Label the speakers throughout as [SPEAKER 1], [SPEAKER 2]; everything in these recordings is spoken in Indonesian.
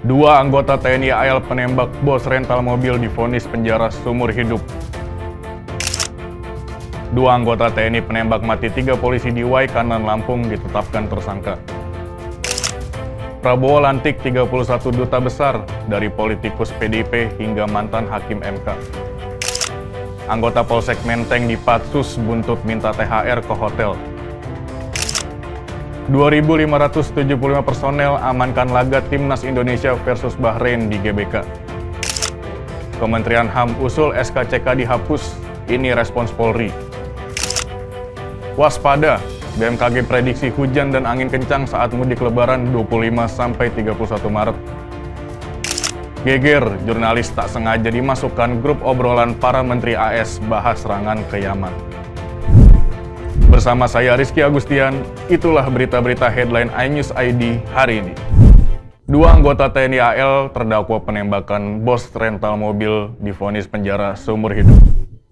[SPEAKER 1] Dua anggota TNI AL penembak bos rental mobil divonis penjara seumur hidup. Dua anggota TNI penembak mati 3 polisi di Waikanan, Lampung ditetapkan tersangka. Prabowo lantik 31 duta besar dari politikus PDIP hingga mantan hakim MK. Anggota Polsek Menteng di Patsus buntut minta THR ke hotel. 2.575 personel amankan laga Timnas Indonesia versus Bahrain di GBK. Kementerian HAM usul SKCK dihapus, ini respons Polri. Waspada, BMKG prediksi hujan dan angin kencang saat mudik lebaran 25-31 Maret. Geger, jurnalis tak sengaja dimasukkan grup obrolan para Menteri AS bahas serangan ke Yaman. Bersama saya Rizky Agustian, itulah berita-berita headline iNews ID hari ini. Dua anggota TNI AL terdakwa penembakan bos rental mobil divonis penjara seumur hidup.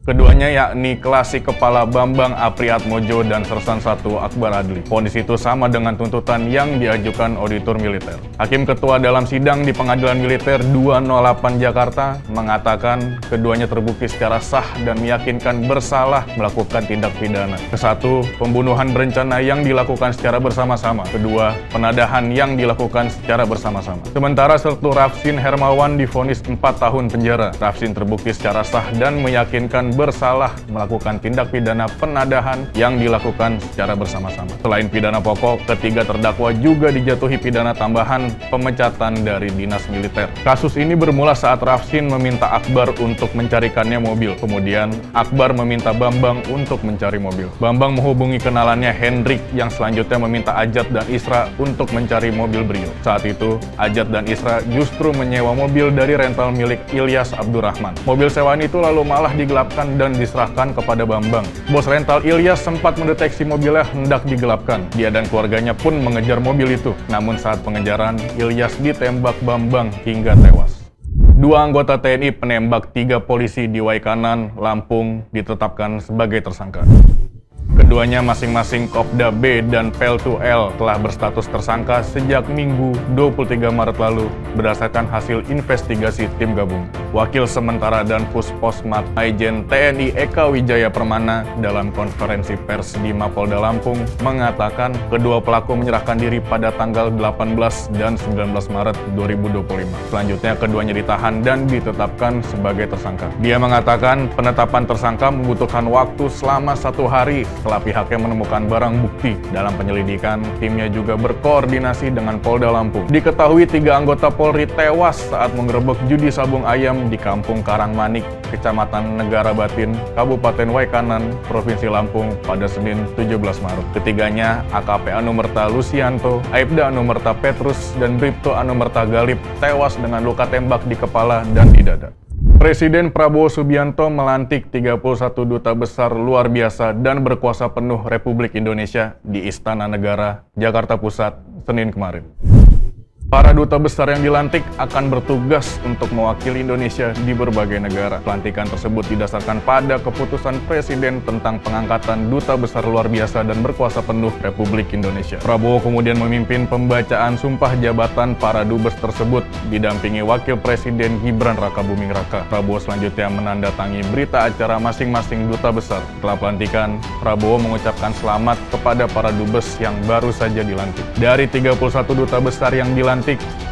[SPEAKER 1] Keduanya yakni Klasik Kepala Bambang Apriatmojo dan Sersan 1 Akbar Adli. Vonis itu sama dengan tuntutan yang diajukan auditor militer. Hakim ketua dalam sidang di Pengadilan Militer 208 Jakarta mengatakan keduanya terbukti secara sah dan meyakinkan bersalah melakukan tindak pidana. Kesatu, pembunuhan berencana yang dilakukan secara bersama-sama. Kedua, penadahan yang dilakukan secara bersama-sama. Sementara Sertu Rafsin Hermawan divonis 4 tahun penjara. Rafsin terbukti secara sah dan meyakinkan bersalah melakukan tindak pidana penadahan yang dilakukan secara bersama-sama. Selain pidana pokok, ketiga terdakwa juga dijatuhi pidana tambahan pemecatan dari dinas militer. Kasus ini bermula saat Rafsin meminta Akbar untuk mencarikannya mobil. Kemudian, Akbar meminta Bambang untuk mencari mobil. Bambang menghubungi kenalannya Hendrik yang selanjutnya meminta Ajat dan Isra untuk mencari mobil Brio. Saat itu, Ajat dan Isra justru menyewa mobil dari rental milik Ilyas Abdurrahman. Mobil sewaan itu lalu malah digelapkan dan diserahkan kepada Bambang. Bos rental Ilyas sempat mendeteksi mobilnya hendak digelapkan. Dia dan keluarganya pun mengejar mobil itu. Namun saat pengejaran, Ilyas ditembak Bambang hingga tewas. Dua anggota TNI penembak 3 polisi di Waikanan, Lampung ditetapkan sebagai tersangka. Keduanya masing-masing Kopda B dan Pel2L telah berstatus tersangka sejak Minggu 23 Maret lalu berdasarkan hasil investigasi tim gabungan. Wakil sementara dan Pusposmat Maijen TNI Eka Wijaya Permana dalam konferensi pers di Mapolda Lampung mengatakan kedua pelaku menyerahkan diri pada tanggal 18 dan 19 Maret 2025. Selanjutnya keduanya ditahan dan ditetapkan sebagai tersangka. Dia mengatakan penetapan tersangka membutuhkan waktu selama 1 hari setelah pihaknya menemukan barang bukti. Dalam penyelidikan, timnya juga berkoordinasi dengan Polda Lampung. Diketahui 3 anggota Polri tewas saat menggerebek judi sabung ayam di Kampung Karangmanik, Kecamatan Negara Batin, Kabupaten Waikanan, Provinsi Lampung pada Senin 17 Maret. Ketiganya, AKP Anumerta Lucianto, Aibda Anumerta Petrus, dan Bribto Anumerta Galip tewas dengan luka tembak di kepala dan di dada. Presiden Prabowo Subianto melantik 31 duta besar luar biasa dan berkuasa penuh Republik Indonesia di Istana Negara, Jakarta Pusat, Senin kemarin. Para duta besar yang dilantik akan bertugas untuk mewakili Indonesia di berbagai negara. Pelantikan tersebut didasarkan pada keputusan Presiden tentang pengangkatan duta besar luar biasa dan berkuasa penuh Republik Indonesia. Prabowo kemudian memimpin pembacaan sumpah jabatan para dubes tersebut, didampingi Wakil Presiden Gibran Rakabuming Raka. Prabowo selanjutnya menandatangani berita acara masing-masing duta besar. Setelah pelantikan, Prabowo mengucapkan selamat kepada para dubes yang baru saja dilantik. Dari 31 duta besar yang dilantik,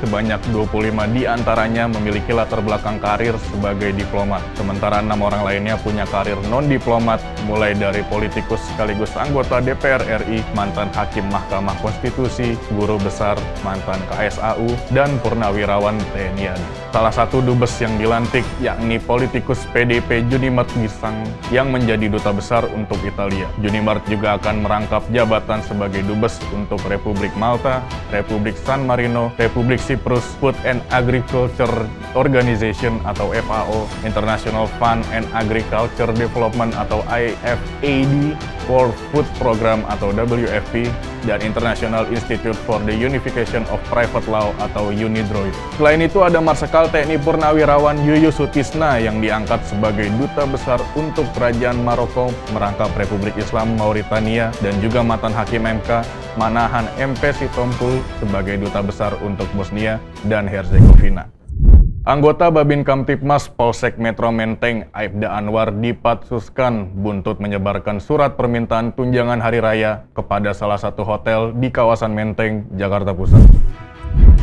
[SPEAKER 1] sebanyak 25 diantaranya memiliki latar belakang karir sebagai diplomat. Sementara 6 orang lainnya punya karir non-diplomat, mulai dari politikus sekaligus anggota DPR RI, mantan hakim Mahkamah Konstitusi, guru besar, mantan KSAU, dan purnawirawan TNI. Salah satu dubes yang dilantik yakni politikus PDIP Junimart Girsang yang menjadi duta besar untuk Italia. Junimart juga akan merangkap jabatan sebagai dubes untuk Republik Malta, Republik San Marino, Republik Siprus, Food and Agriculture Organization atau FAO, International Fund and Agriculture Development atau IFAD, World Food Program atau WFP, dan International Institute for the Unification of Private Law atau UNIDROIT. Selain itu ada Marsikal TNI Purnawirawan Yuyus Sutisna yang diangkat sebagai duta besar untuk Kerajaan Maroko merangkap Republik Islam Mauritania, dan juga mantan hakim MK Manahan MP Sitompul sebagai Duta Besar untuk Bosnia dan Herzegovina. Anggota Babin Kamtipmas Polsek Metro Menteng, Aibda Anwar dipatsuskan buntut menyebarkan surat permintaan tunjangan hari raya kepada salah satu hotel di kawasan Menteng, Jakarta Pusat.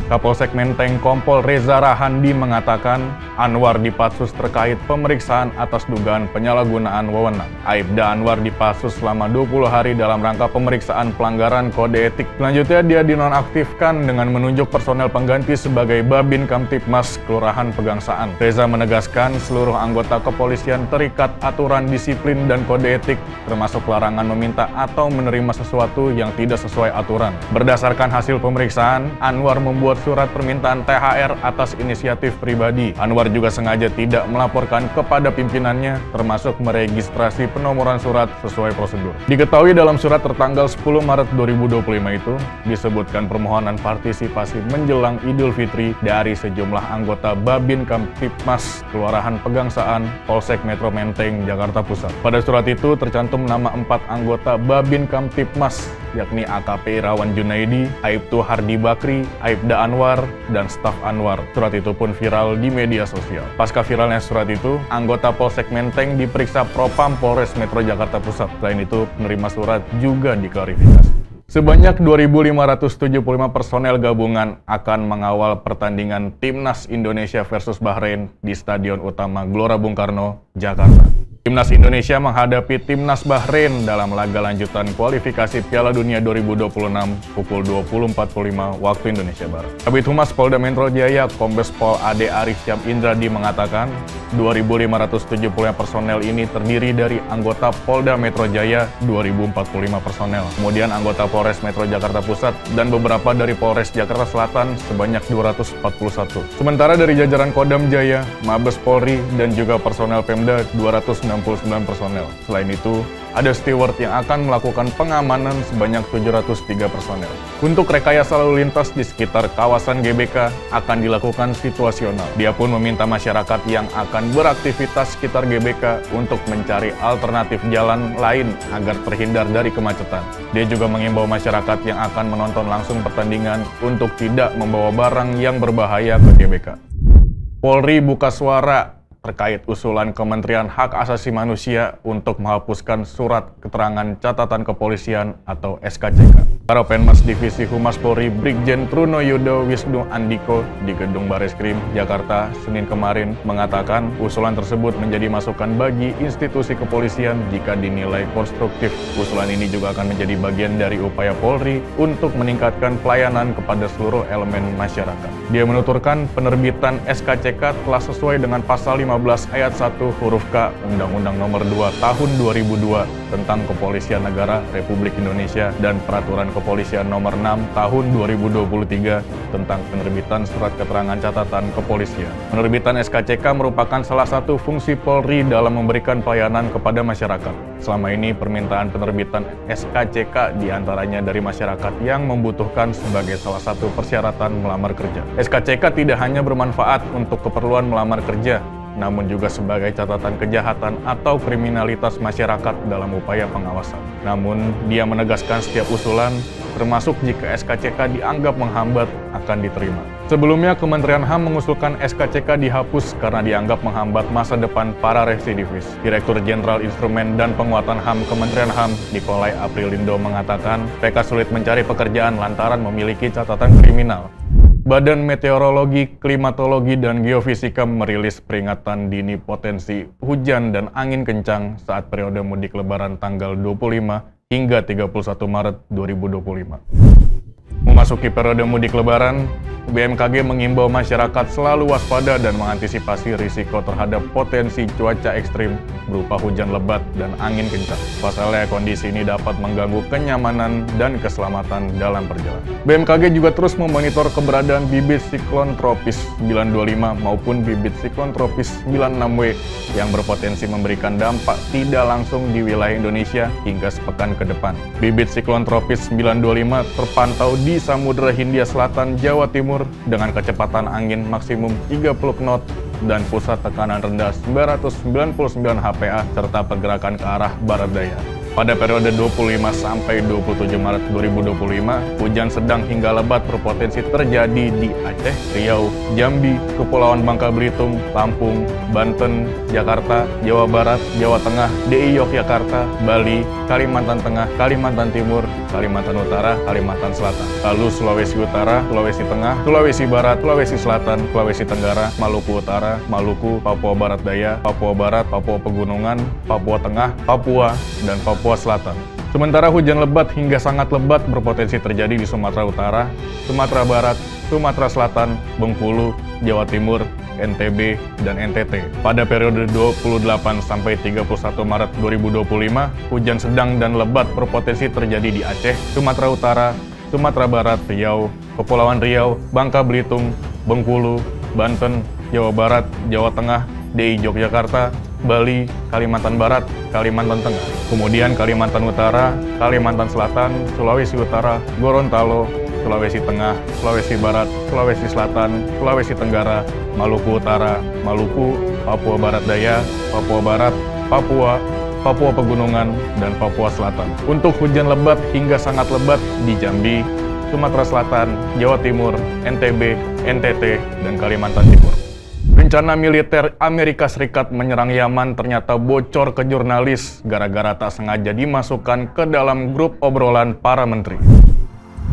[SPEAKER 1] Kapolsek Menteng Kompol Reza Rahandi mengatakan Anwar dipatsus terkait pemeriksaan atas dugaan penyalahgunaan wewenang. Aibda Anwar dipatsus selama 20 hari dalam rangka pemeriksaan pelanggaran kode etik. Selanjutnya dia dinonaktifkan dengan menunjuk personel pengganti sebagai Babin Kamtipmas Kelurahan Pegangsaan. Reza menegaskan seluruh anggota kepolisian terikat aturan disiplin dan kode etik, termasuk larangan meminta atau menerima sesuatu yang tidak sesuai aturan. Berdasarkan hasil pemeriksaan, Anwar membuat surat permintaan THR atas inisiatif pribadi. Anwar juga sengaja tidak melaporkan kepada pimpinannya, termasuk meregistrasi penomoran surat sesuai prosedur. Diketahui dalam surat tertanggal 10 Maret 2025 itu, disebutkan permohonan partisipasi menjelang Idul Fitri dari sejumlah anggota Babin Kamtipmas Kelurahan Pegangsaan, Polsek Metro Menteng, Jakarta Pusat. Pada surat itu tercantum nama 4 anggota Babin Kamtipmas, yakni AKP Irawan Junaidi, Aibtu Hardi Bakri, Aibda Anwar, dan staf Anwar. Surat itu pun viral di media sosial. Pasca viralnya surat itu, anggota Polsek Menteng diperiksa Propam Polres Metro Jakarta Pusat. Selain itu, penerima surat juga diklarifikasi. Sebanyak 2.575 personel gabungan akan mengawal pertandingan Timnas Indonesia versus Bahrain di Stadion Utama Gelora Bung Karno, Jakarta. Timnas Indonesia menghadapi Timnas Bahrain dalam laga lanjutan kualifikasi Piala Dunia 2026 pukul 20.45 waktu Indonesia Barat. Kabid Humas Polda Metro Jaya, Kombes Pol Ade Arif Syam Indradi mengatakan 2.575 personel ini terdiri dari anggota Polda Metro Jaya 2.045 personel, kemudian anggota Polres Metro Jakarta Pusat dan beberapa dari Polres Jakarta Selatan sebanyak 241. Sementara dari jajaran Kodam Jaya, Mabes Polri dan juga personel Pemda 269 personel. Selain itu, ada steward yang akan melakukan pengamanan sebanyak 703 personel. Untuk rekayasa lalu lintas di sekitar kawasan GBK akan dilakukan situasional. Dia pun meminta masyarakat yang akan beraktivitas sekitar GBK untuk mencari alternatif jalan lain agar terhindar dari kemacetan. Dia juga mengimbau masyarakat yang akan menonton langsung pertandingan untuk tidak membawa barang yang berbahaya ke GBK. Polri buka suara terkait usulan Kementerian Hak Asasi Manusia untuk menghapuskan Surat Keterangan Catatan Kepolisian atau SKCK. Karopenmas Divisi Humas Polri Brigjen Truno Yudo Wisnu Andiko di Gedung Bareskrim, Jakarta, Senin kemarin mengatakan usulan tersebut menjadi masukan bagi institusi kepolisian jika dinilai konstruktif. Usulan ini juga akan menjadi bagian dari upaya Polri untuk meningkatkan pelayanan kepada seluruh elemen masyarakat. Dia menuturkan penerbitan SKCK telah sesuai dengan pasal 15 ayat 1 huruf K Undang-Undang Nomor 2 Tahun 2002 tentang Kepolisian Negara Republik Indonesia dan Peraturan Kepolisian Nomor 6 Tahun 2023 tentang penerbitan Surat Keterangan Catatan Kepolisian. Penerbitan SKCK merupakan salah satu fungsi Polri dalam memberikan pelayanan kepada masyarakat. Selama ini permintaan penerbitan SKCK diantaranya dari masyarakat yang membutuhkan sebagai salah satu persyaratan melamar kerja. SKCK tidak hanya bermanfaat untuk keperluan melamar kerja, namun juga sebagai catatan kejahatan atau kriminalitas masyarakat dalam upaya pengawasan. Namun, dia menegaskan setiap usulan, termasuk jika SKCK dianggap menghambat, akan diterima. Sebelumnya, Kementerian HAM mengusulkan SKCK dihapus karena dianggap menghambat masa depan para residivis. Direktur Jenderal Instrumen dan Penguatan HAM Kementerian HAM, Nikolai Aprilindo mengatakan, mereka sulit mencari pekerjaan lantaran memiliki catatan kriminal. Badan Meteorologi, Klimatologi, dan Geofisika merilis peringatan dini potensi hujan dan angin kencang saat periode mudik Lebaran tanggal 25 hingga 31 Maret 2025. Memasuki periode mudik Lebaran, BMKG mengimbau masyarakat selalu waspada dan mengantisipasi risiko terhadap potensi cuaca ekstrim berupa hujan lebat dan angin kencang. Pasalnya, kondisi ini dapat mengganggu kenyamanan dan keselamatan dalam perjalanan. BMKG juga terus memonitor keberadaan bibit siklon tropis 925 maupun bibit siklon tropis 96W yang berpotensi memberikan dampak tidak langsung di wilayah Indonesia hingga sepekan ke depan. Bibit siklon tropis 925 terpantau di Samudra Hindia Selatan, Jawa Timur dengan kecepatan angin maksimum 30 knot dan pusat tekanan rendah 999 HPA serta pergerakan ke arah barat daya. Pada periode 25 sampai 27 Maret 2025, hujan sedang hingga lebat berpotensi terjadi di Aceh, Riau, Jambi, Kepulauan Bangka Belitung, Lampung, Banten, Jakarta, Jawa Barat, Jawa Tengah, DI Yogyakarta, Bali, Kalimantan Tengah, Kalimantan Timur, Kalimantan Utara, Kalimantan Selatan. Lalu Sulawesi Utara, Sulawesi Tengah, Sulawesi Barat, Sulawesi Selatan, Sulawesi Tenggara, Maluku Utara, Maluku, Papua Barat Daya, Papua Barat, Papua Pegunungan, Papua Tengah, Papua, dan Papua Selatan. Sementara hujan lebat hingga sangat lebat berpotensi terjadi di Sumatera Utara, Sumatera Barat, Sumatera Selatan, Bengkulu, Jawa Timur, NTB, dan NTT. Pada periode 28 sampai 31 Maret 2025, hujan sedang dan lebat berpotensi terjadi di Aceh, Sumatera Utara, Sumatera Barat, Riau, Kepulauan Riau, Bangka Belitung, Bengkulu, Banten, Jawa Barat, Jawa Tengah, DI Yogyakarta, Bali, Kalimantan Barat, Kalimantan Tengah. Kemudian Kalimantan Utara, Kalimantan Selatan, Sulawesi Utara, Gorontalo, Sulawesi Tengah, Sulawesi Barat, Sulawesi Selatan, Sulawesi Tenggara, Maluku Utara, Maluku, Papua Barat Daya, Papua Barat, Papua, Papua Pegunungan, dan Papua Selatan. Untuk hujan lebat hingga sangat lebat di Jambi, Sumatera Selatan, Jawa Timur, NTB, NTT, dan Kalimantan Timur. Rencana militer Amerika Serikat menyerang Yaman ternyata bocor ke jurnalis gara-gara tak sengaja dimasukkan ke dalam grup obrolan para menteri.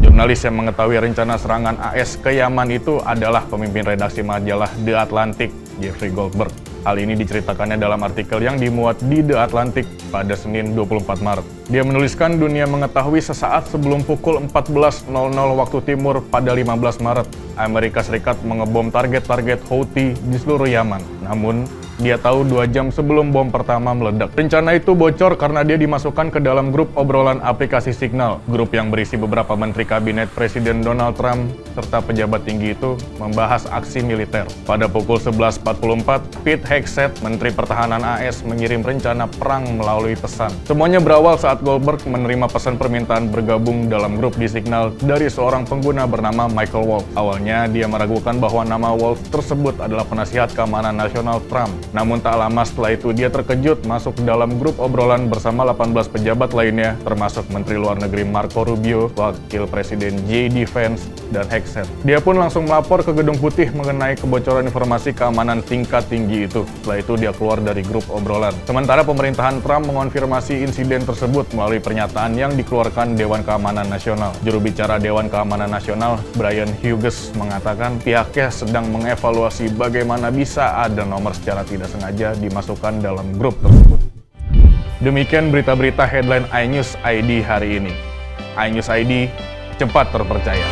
[SPEAKER 1] Jurnalis yang mengetahui rencana serangan AS ke Yaman itu adalah pemimpin redaksi majalah The Atlantic, Jeffrey Goldberg. Hal ini diceritakannya dalam artikel yang dimuat di The Atlantic pada Senin 24 Maret. Dia menuliskan dunia mengetahui sesaat sebelum pukul 14.00 waktu timur pada 15 Maret, Amerika Serikat mengebom target-target Houthi di seluruh Yaman. Namun, dia tahu 2 jam sebelum bom pertama meledak. Rencana itu bocor karena dia dimasukkan ke dalam grup obrolan aplikasi Signal. Grup yang berisi beberapa menteri kabinet Presiden Donald Trump serta pejabat tinggi itu membahas aksi militer. Pada pukul 11.44, Pete Hegseth, Menteri Pertahanan AS, mengirim rencana perang melalui pesan. Semuanya berawal saat Goldberg menerima pesan permintaan bergabung dalam grup di Signal dari seorang pengguna bernama Michael Wolff. Awalnya, dia meragukan bahwa nama Wolff tersebut adalah penasihat keamanan nasional Trump. Namun tak lama setelah itu dia terkejut masuk ke dalam grup obrolan bersama 18 pejabat lainnya, termasuk Menteri Luar Negeri Marco Rubio, Wakil Presiden J.D. Vance, dan Hegseth. Dia pun langsung melapor ke Gedung Putih mengenai kebocoran informasi keamanan tingkat tinggi itu. Setelah itu dia keluar dari grup obrolan. Sementara pemerintahan Trump mengonfirmasi insiden tersebut melalui pernyataan yang dikeluarkan Dewan Keamanan Nasional. Juru bicara Dewan Keamanan Nasional, Brian Hughes, mengatakan pihaknya sedang mengevaluasi bagaimana bisa ada nomor secara tidak sengaja dimasukkan dalam grup tersebut. Demikian berita-berita headline iNews ID hari ini. iNews ID, cepat terpercaya.